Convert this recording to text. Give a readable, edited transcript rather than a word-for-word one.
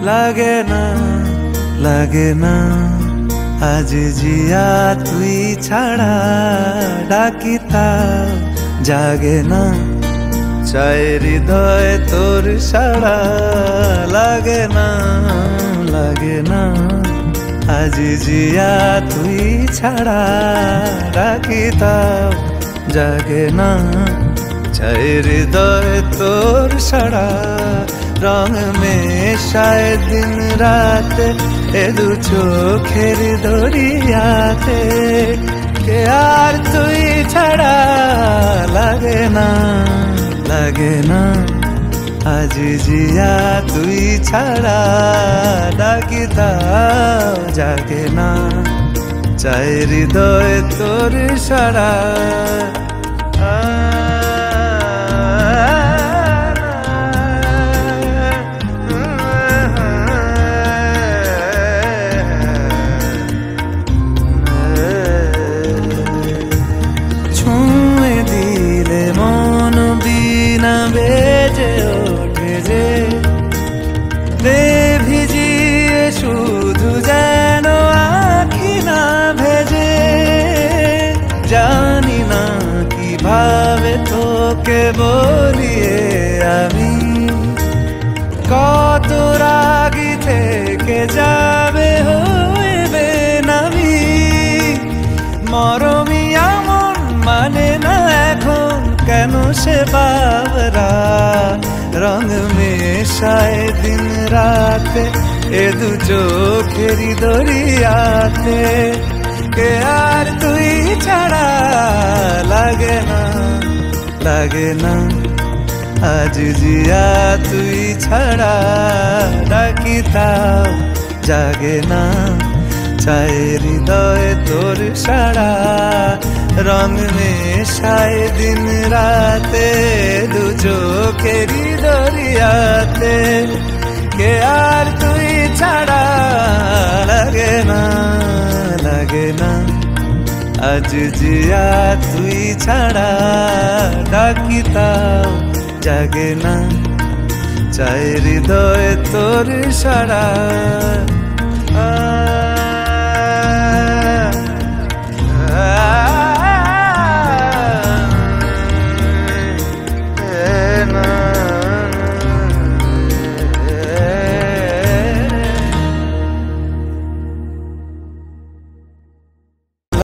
লাগে না লাগে না আজ জিয়া তুই ছাড়া ডাকি তাও জাগে না চাই হৃদয় তোর সাড়া লাগে না লাগে না আজ জিয়া তুই ছাড়া ডাকি তাও জাগে না চাই হৃদয় তোর সাড়া রং মেশায় দিন রাত এ দু চোখের দরিয়াতে কে আর তুই ছাড়া লাগে না লাগে না আজ জিয়া তুই ছাড়া ডাকি তাও জাগে না চাই হৃদয় তোর সাড়া বেজে ওঠে যে ভিজিয়ে শুধু যেন আখি না ভেজে জানি না কিভাবে তোকে বলিয়ে আমি কত রাগি থেকে যাবে হইবে নামি মরমি এমন মানে না এখন কেন সে বাবরা রং মেশায় দিন রাতে এ দু চোখেরি দরিয়াতে কে আর তুই ছাড়া লাগে না লাগে না আজ জিয়া তুই ছাড়া ডাকি তাও জাগে না চাই হৃদয় তোর সাড়া রং মেশায় দিন রাতে দু চোখেরি দরিয়াতে কে আর তুই ছাড়া লাগে না লাগে না আজ জিয়া তুই ছাড়া ডাকি তাও জাগে না চাই হৃদয় তোর সাড়া